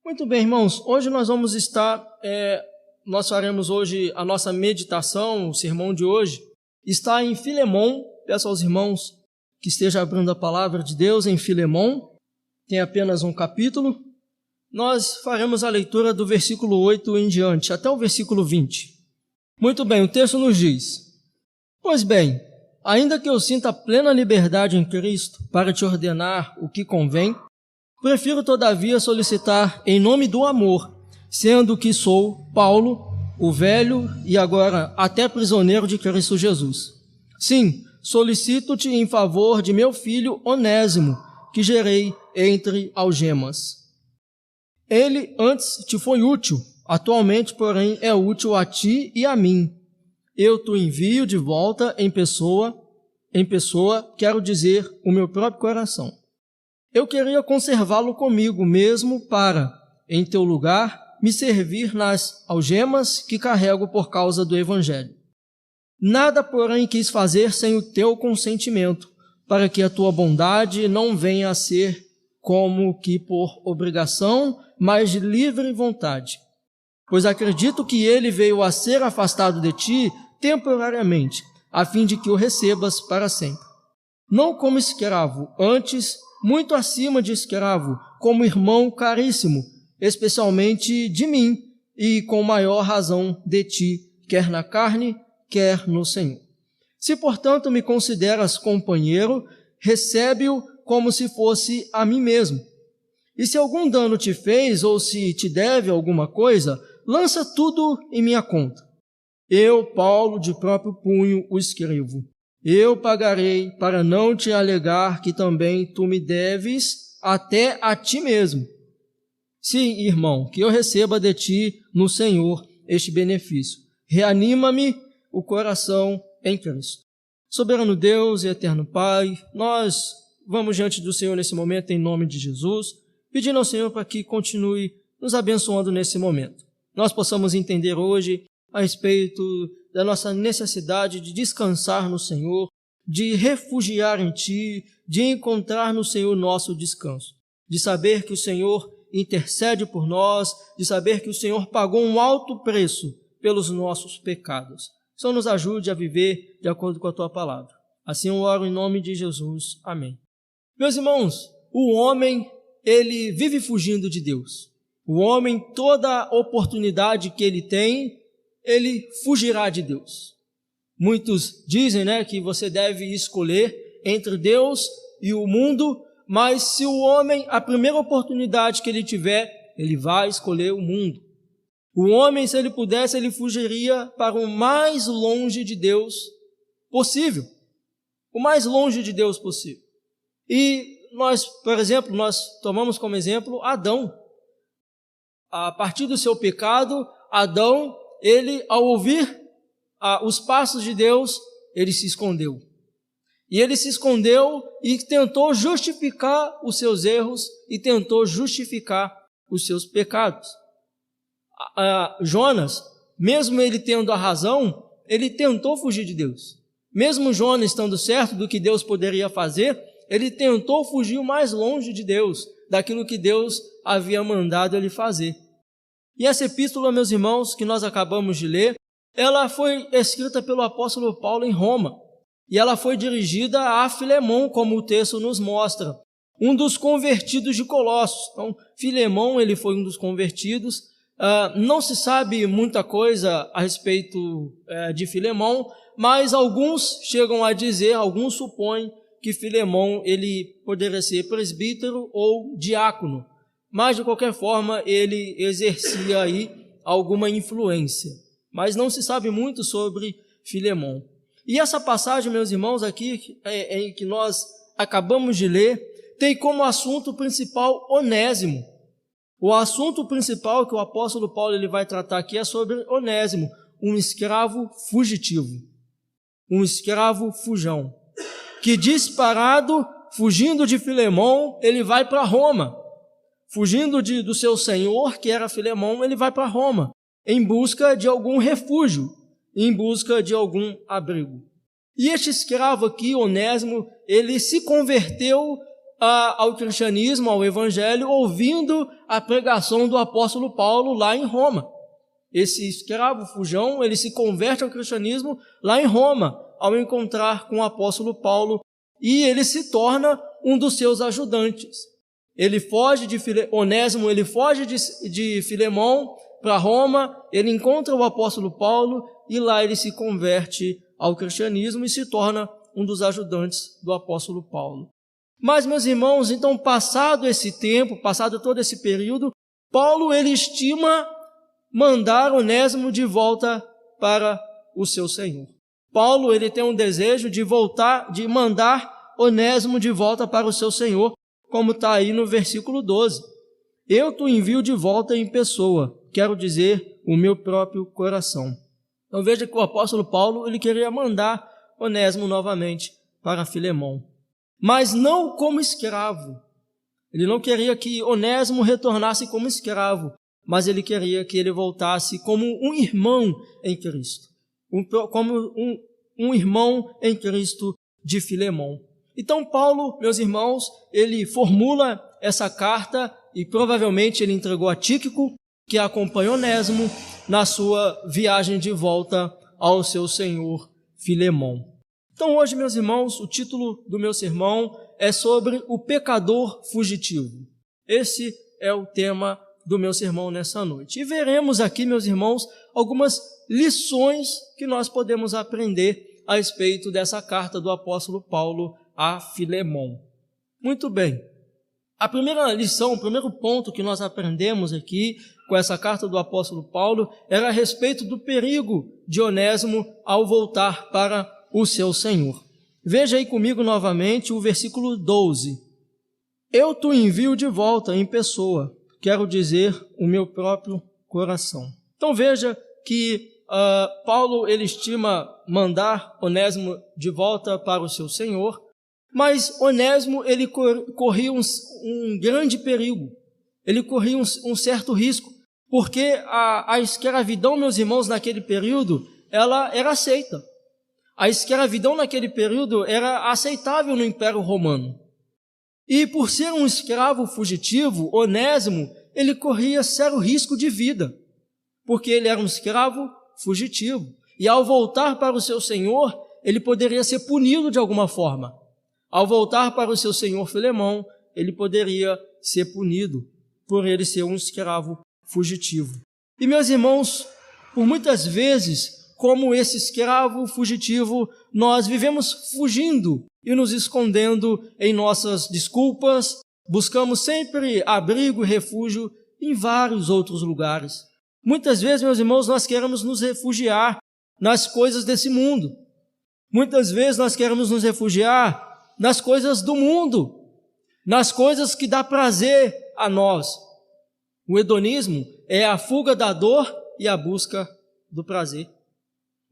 Muito bem, irmãos, hoje nós faremos hoje a nossa meditação, o sermão de hoje, está em Filemão. Peço aos irmãos que estejam abrindo a palavra de Deus em Filemão, tem apenas um capítulo. Nós faremos a leitura do versículo 8 em diante, até o versículo 20. Muito bem, o texto nos diz: Pois bem, ainda que eu sinta plena liberdade em Cristo para te ordenar o que convém, prefiro todavia solicitar em nome do amor, sendo que sou Paulo, o velho e agora até prisioneiro de Cristo Jesus. Sim, solicito-te em favor de meu filho Onésimo, que gerei entre algemas. Ele antes te foi útil, atualmente, porém, é útil a ti e a mim. Eu te envio de volta em pessoa, quero dizer, o meu próprio coração. Eu queria conservá-lo comigo mesmo para, em teu lugar, me servir nas algemas que carrego por causa do Evangelho. Nada, porém, quis fazer sem o teu consentimento, para que a tua bondade não venha a ser como que por obrigação, mas de livre vontade. Pois acredito que ele veio a ser afastado de ti temporariamente, a fim de que o recebas para sempre. Não como escravo, antes, muito acima de escravo, como irmão caríssimo, especialmente de mim, e com maior razão de ti, quer na carne, quer no Senhor. Se, portanto, me consideras companheiro, recebe-o como se fosse a mim mesmo. E se algum dano te fez, ou se te deve alguma coisa, lança tudo em minha conta. Eu, Paulo, de próprio punho o escrevo. Eu pagarei para não te alegar que também tu me deves até a ti mesmo. Sim, irmão, que eu receba de ti no Senhor este benefício. Reanima-me o coração em Cristo. Soberano Deus e eterno Pai, nós vamos diante do Senhor nesse momento em nome de Jesus, pedindo ao Senhor para que continue nos abençoando nesse momento. Nós possamos entender hoje a respeito da nossa necessidade de descansar no Senhor, de refugiar em Ti, de encontrar no Senhor nosso descanso, de saber que o Senhor intercede por nós, de saber que o Senhor pagou um alto preço pelos nossos pecados. Senhor, nos ajude a viver de acordo com a Tua palavra. Assim eu oro em nome de Jesus. Amém. Meus irmãos, o homem, ele vive fugindo de Deus. O homem, toda oportunidade que ele tem, ele fugirá de Deus. Muitos dizem, que você deve escolher entre Deus e o mundo, mas se o homem, a primeira oportunidade que ele tiver, ele vai escolher o mundo. O homem, se ele pudesse, ele fugiria para o mais longe de Deus possível. O mais longe de Deus possível. E nós, por exemplo, nós tomamos como exemplo Adão. A partir do seu pecado, Adão, ele, ao ouvir os passos de Deus, ele se escondeu. E ele se escondeu e tentou justificar os seus erros e tentou justificar os seus pecados. Jonas, mesmo ele tendo a razão, ele tentou fugir de Deus. Mesmo Jonas estando certo do que Deus poderia fazer, ele tentou fugir o mais longe de Deus, daquilo que Deus havia mandado ele fazer. E essa epístola, meus irmãos, que nós acabamos de ler, ela foi escrita pelo apóstolo Paulo em Roma. E ela foi dirigida a Filemão, como o texto nos mostra, um dos convertidos de Colossos. Então, Filemão, ele foi um dos convertidos. Não se sabe muita coisa a respeito de Filemão, mas alguns chegam a dizer, alguns supõem que Filemão, ele poderia ser presbítero ou diácono. Mas, de qualquer forma, ele exercia aí alguma influência. Mas não se sabe muito sobre Filemão. E essa passagem, meus irmãos, aqui que nós acabamos de ler, tem como assunto principal Onésimo. O assunto principal que o apóstolo Paulo ele vai tratar aqui é sobre Onésimo, um escravo fugitivo, um escravo fujão, que disparado, fugindo de Filemão, ele vai para Roma. Fugindo do seu senhor, que era Filemão, ele vai para Roma, em busca de algum refúgio, em busca de algum abrigo. E este escravo aqui, Onésimo, ele se converteu ao cristianismo, ao evangelho, ouvindo a pregação do apóstolo Paulo lá em Roma. Esse escravo fujão, ele se converte ao cristianismo lá em Roma, ao encontrar com o apóstolo Paulo, e ele se torna um dos seus ajudantes. Ele foge de Onésimo, ele foge de Filemão para Roma, ele encontra o apóstolo Paulo, e lá ele se converte ao cristianismo e se torna um dos ajudantes do apóstolo Paulo. Mas, meus irmãos, então, passado esse tempo, passado todo esse período, Paulo, ele estima mandar Onésimo de volta para o seu Senhor. Paulo, ele tem um desejo de mandar Onésimo de volta para o seu Senhor, como está aí no versículo 12. Eu te envio de volta em pessoa, quero dizer, o meu próprio coração. Então veja que o apóstolo Paulo, ele queria mandar Onésimo novamente para Filemão, mas não como escravo. Ele não queria que Onésimo retornasse como escravo, mas ele queria que ele voltasse como um irmão em Cristo, como um irmão em Cristo de Filemão. Então Paulo, meus irmãos, ele formula essa carta e provavelmente ele entregou a Tíquico, que acompanhou Onésimo na sua viagem de volta ao seu senhor Filemão. Então hoje, meus irmãos, o título do meu sermão é sobre o pecador fugitivo. Esse é o tema do meu sermão nessa noite. E veremos aqui, meus irmãos, algumas lições que nós podemos aprender a respeito dessa carta do apóstolo Paulo a Filemão. Muito bem. A primeira lição, o primeiro ponto que nós aprendemos aqui com essa carta do apóstolo Paulo era a respeito do perigo de Onésimo ao voltar para o seu Senhor. Veja aí comigo novamente o versículo 12. Eu te envio de volta em pessoa, quero dizer, o meu próprio coração. Então veja que Paulo, ele estima mandar Onésimo de volta para o seu Senhor, mas Onésimo, ele corria um grande perigo, ele corria um certo risco, porque a escravidão, meus irmãos, naquele período, ela era aceita. A escravidão naquele período era aceitável no Império Romano. E por ser um escravo fugitivo, Onésimo, ele corria sério risco de vida, porque ele era um escravo fugitivo. E ao voltar para o seu senhor, ele poderia ser punido de alguma forma. Ao voltar para o seu senhor Filemão, ele poderia ser punido por ele ser um escravo fugitivo. E, meus irmãos, por muitas vezes, como esse escravo fugitivo, nós vivemos fugindo e nos escondendo em nossas desculpas, buscamos sempre abrigo e refúgio em vários outros lugares. Muitas vezes, meus irmãos, nós queremos nos refugiar nas coisas desse mundo. Muitas vezes nós queremos nos refugiar nas coisas do mundo, nas coisas que dá prazer a nós. O hedonismo é a fuga da dor e a busca do prazer.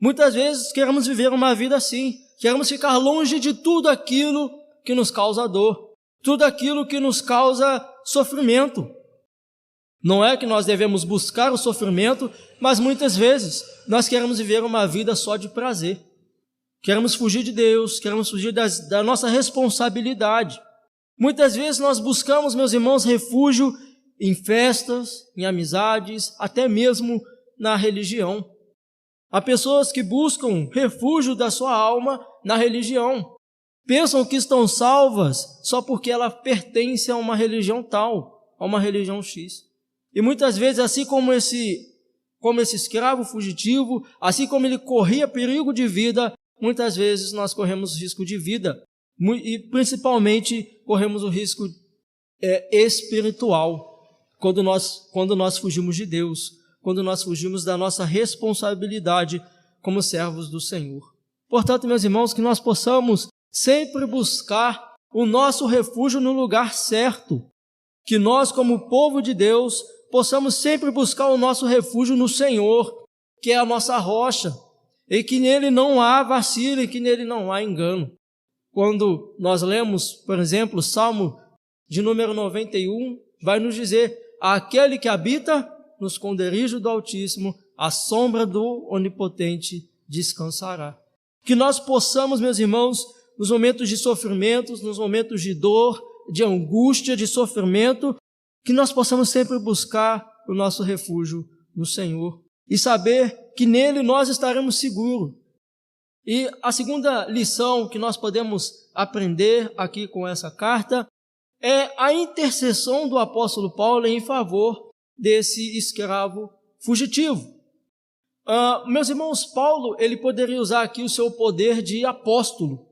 Muitas vezes queremos viver uma vida assim, queremos ficar longe de tudo aquilo que nos causa dor, tudo aquilo que nos causa sofrimento. Não é que nós devemos buscar o sofrimento, mas muitas vezes nós queremos viver uma vida só de prazer. Queremos fugir de Deus, queremos fugir da nossa responsabilidade. Muitas vezes nós buscamos, meus irmãos, refúgio em festas, em amizades, até mesmo na religião. Há pessoas que buscam refúgio da sua alma na religião. Pensam que estão salvas só porque ela pertence a uma religião tal, a uma religião X. E muitas vezes, assim como esse escravo fugitivo, assim como ele corria perigo de vida, muitas vezes nós corremos risco de vida e principalmente corremos o risco espiritual quando nós fugimos de Deus, quando nós fugimos da nossa responsabilidade como servos do Senhor. Portanto, meus irmãos, que nós possamos sempre buscar o nosso refúgio no lugar certo, que nós, como povo de Deus, possamos sempre buscar o nosso refúgio no Senhor, que é a nossa rocha, e que nele não há vacilo e que nele não há engano. Quando nós lemos, por exemplo, o Salmo de número 91, vai nos dizer: aquele que habita no esconderijo do Altíssimo, à sombra do Onipotente descansará. Que nós possamos, meus irmãos, nos momentos de sofrimentos, nos momentos de dor, de angústia, de sofrimento, que nós possamos sempre buscar o nosso refúgio no Senhor e saber que nele nós estaremos seguros. E a segunda lição que nós podemos aprender aqui com essa carta é a intercessão do apóstolo Paulo em favor desse escravo fugitivo. Meus irmãos, Paulo, ele poderia usar aqui o seu poder de apóstolo.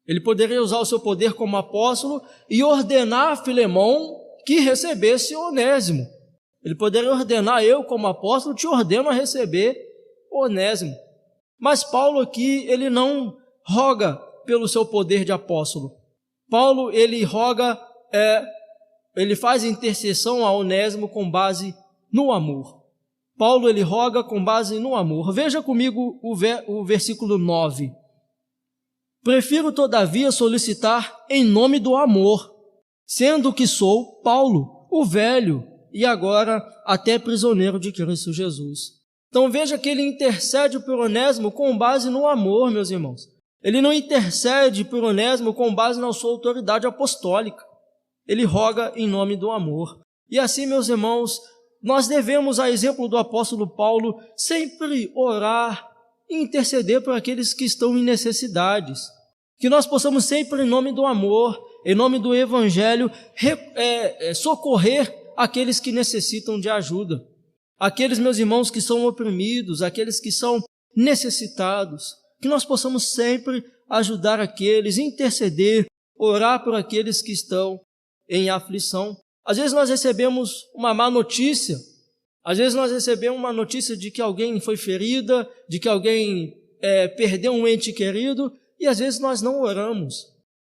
Ele poderia usar o seu poder como apóstolo e ordenar a Filemão que recebesse Onésimo. Ele poderia ordenar: eu como apóstolo te ordeno a receber Onésimo. Mas Paulo aqui, ele não roga pelo seu poder de apóstolo. Paulo, ele roga, ele faz intercessão a Onésimo com base no amor. Paulo, ele roga com base no amor. Veja comigo o versículo 9. Prefiro, todavia, solicitar em nome do amor, sendo que sou Paulo, o velho, e agora até prisioneiro de Cristo Jesus. Então veja que ele intercede por Onésimo com base no amor, meus irmãos. Ele não intercede por Onésimo com base na sua autoridade apostólica. Ele roga em nome do amor. E assim, meus irmãos, nós devemos, a exemplo do apóstolo Paulo, sempre orar e interceder por aqueles que estão em necessidades. Que nós possamos sempre, em nome do amor, em nome do evangelho, socorrer aqueles que necessitam de ajuda. Aqueles, meus irmãos, que são oprimidos, aqueles que são necessitados, que nós possamos sempre ajudar aqueles, interceder, orar por aqueles que estão em aflição. Às vezes nós recebemos uma má notícia, às vezes nós recebemos uma notícia de que alguém foi ferida, de que alguém perdeu um ente querido, e às vezes nós não oramos,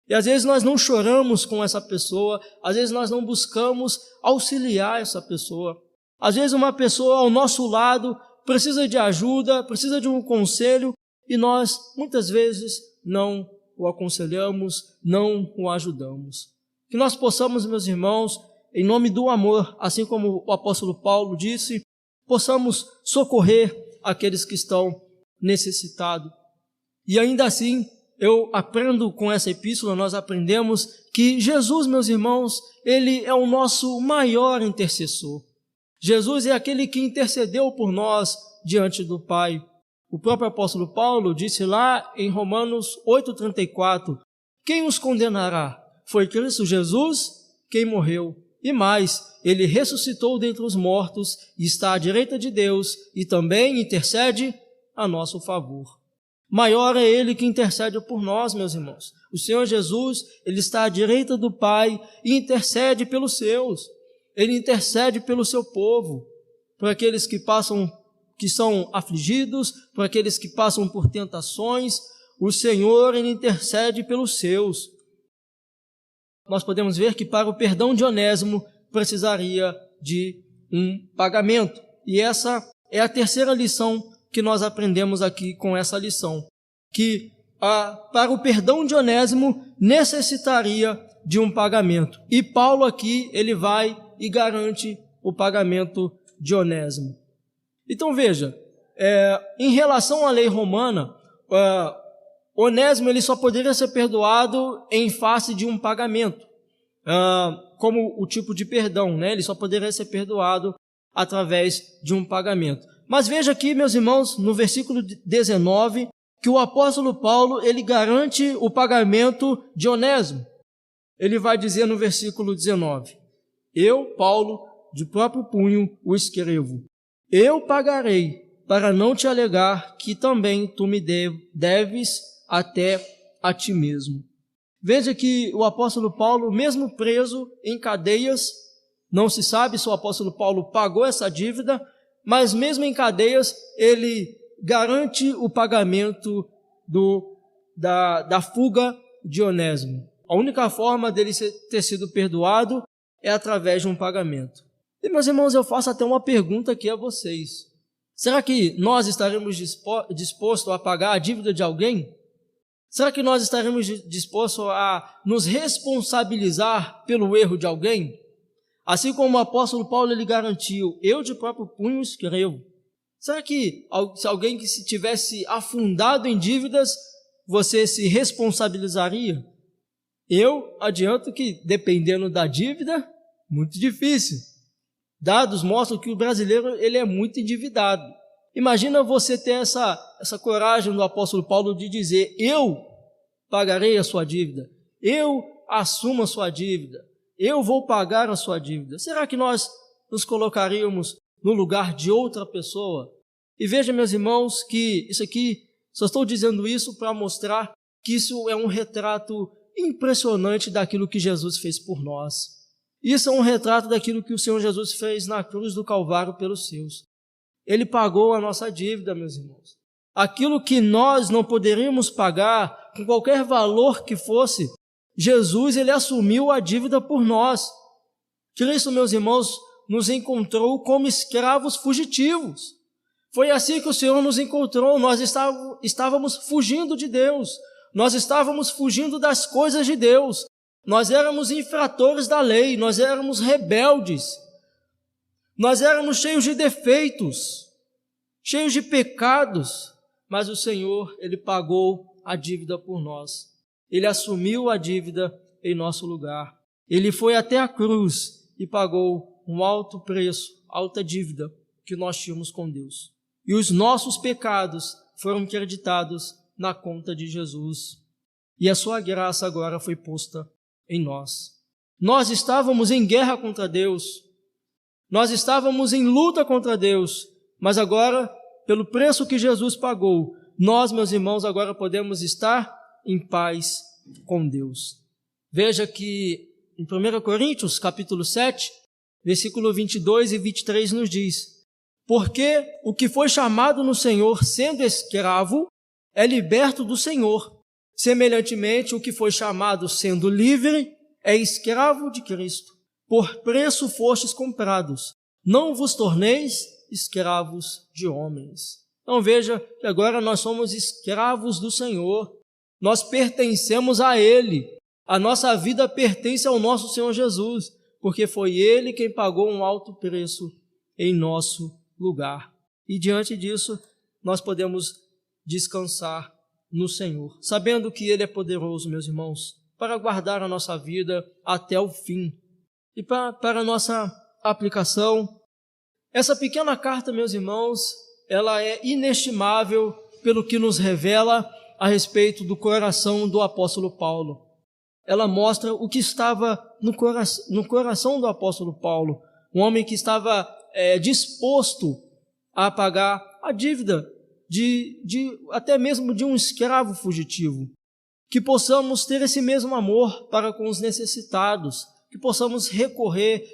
e às vezes nós não choramos com essa pessoa, às vezes nós não buscamos auxiliar essa pessoa. Às vezes uma pessoa ao nosso lado precisa de ajuda, precisa de um conselho, e nós muitas vezes não o aconselhamos, não o ajudamos. Que nós possamos, meus irmãos, em nome do amor, assim como o apóstolo Paulo disse, possamos socorrer aqueles que estão necessitados. E ainda assim, eu aprendo com essa epístola, nós aprendemos que Jesus, meus irmãos, ele é o nosso maior intercessor. Jesus é aquele que intercedeu por nós diante do Pai. O próprio apóstolo Paulo disse lá em Romanos 8,34, quem os condenará? Foi Cristo Jesus quem morreu. E mais, ele ressuscitou dentre os mortos e está à direita de Deus e também intercede a nosso favor. Maior é ele que intercede por nós, meus irmãos. O Senhor Jesus, ele está à direita do Pai e intercede pelos seus. Ele intercede pelo seu povo, por aqueles que são afligidos, por aqueles que passam por tentações. O Senhor, ele intercede pelos seus. Nós podemos ver que para o perdão de Onésimo precisaria de um pagamento. E essa é a terceira lição que nós aprendemos aqui com essa lição. Que para o perdão de Onésimo necessitaria de um pagamento. E Paulo aqui, ele vai e garante o pagamento de Onésimo. Então veja, em relação à lei romana, Onésimo ele só poderia ser perdoado em face de um pagamento, como o tipo de perdão, né? Ele só poderia ser perdoado através de um pagamento. Mas veja aqui, meus irmãos, no versículo 19, que o apóstolo Paulo ele garante o pagamento de Onésimo. Ele vai dizer no versículo 19, eu, Paulo, de próprio punho o escrevo. Eu pagarei, para não te alegar que também tu me deves até a ti mesmo. Veja que o apóstolo Paulo, mesmo preso em cadeias, não se sabe se o apóstolo Paulo pagou essa dívida, mas mesmo em cadeias, ele garante o pagamento da fuga de Onésimo. A única forma dele ter sido perdoado é através de um pagamento. E, meus irmãos, eu faço até uma pergunta aqui a vocês. Será que nós estaremos dispostos a pagar a dívida de alguém? Será que nós estaremos dispostos a nos responsabilizar pelo erro de alguém? Assim como o apóstolo Paulo ele garantiu, eu de próprio punho escrevo. Será que se alguém que se tivesse afundado em dívidas, você se responsabilizaria? Eu adianto que, dependendo da dívida, muito difícil. Dados mostram que o brasileiro ele é muito endividado. Imagina você ter essa coragem do apóstolo Paulo de dizer: eu pagarei a sua dívida, eu assumo a sua dívida, eu vou pagar a sua dívida. Será que nós nos colocaríamos no lugar de outra pessoa? E veja, meus irmãos, que isso aqui, só estou dizendo isso para mostrar que isso é um retrato impressionante daquilo que Jesus fez por nós. Isso é um retrato daquilo que o Senhor Jesus fez na cruz do Calvário pelos seus. Ele pagou a nossa dívida, meus irmãos. Aquilo que nós não poderíamos pagar, com qualquer valor que fosse, Jesus, ele assumiu a dívida por nós. Cristo, meus irmãos, nos encontrou como escravos fugitivos. Foi assim que o Senhor nos encontrou. Nós estávamos fugindo de Deus. Nós estávamos fugindo das coisas de Deus. Nós éramos infratores da lei. Nós éramos rebeldes. Nós éramos cheios de defeitos, cheios de pecados. Mas o Senhor, ele pagou a dívida por nós. Ele assumiu a dívida em nosso lugar. Ele foi até a cruz e pagou um alto preço, alta dívida que nós tínhamos com Deus. E os nossos pecados foram creditados na conta de Jesus. E a sua graça agora foi posta em nós. Nós estávamos em guerra contra Deus. Nós estávamos em luta contra Deus. Mas agora, pelo preço que Jesus pagou, nós, meus irmãos, agora podemos estar em paz com Deus. Veja que em 1 Coríntios, capítulo 7, versículo 22 e 23 nos diz: porque o que foi chamado no Senhor sendo escravo é liberto do Senhor. Semelhantemente, o que foi chamado sendo livre é escravo de Cristo. Por preço fostes comprados, não vos torneis escravos de homens. Então veja que agora nós somos escravos do Senhor. Nós pertencemos a Ele. A nossa vida pertence ao nosso Senhor Jesus, porque foi Ele quem pagou um alto preço em nosso lugar. E diante disso, nós podemos descansar no Senhor, sabendo que Ele é poderoso, meus irmãos, para guardar a nossa vida até o fim. E para a nossa aplicação, essa pequena carta, meus irmãos, ela é inestimável pelo que nos revela a respeito do coração do apóstolo Paulo. Ela mostra o que estava no coração do apóstolo Paulo, um homem que estava disposto a pagar a dívida até mesmo de um escravo fugitivo. Que possamos ter esse mesmo amor para com os necessitados, que possamos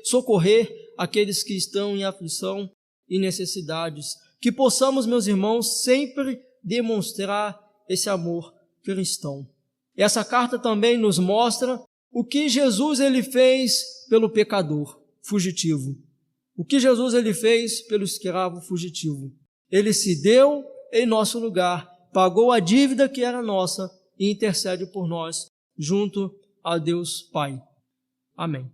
socorrer aqueles que estão em aflição e necessidades, que possamos, meus irmãos, sempre demonstrar esse amor cristão. Essa carta também nos mostra o que Jesus ele fez pelo pecador fugitivo. O que Jesus ele fez pelo escravo fugitivo. Ele se deu em nosso lugar, pagou a dívida que era nossa e intercede por nós junto a Deus Pai. Amém.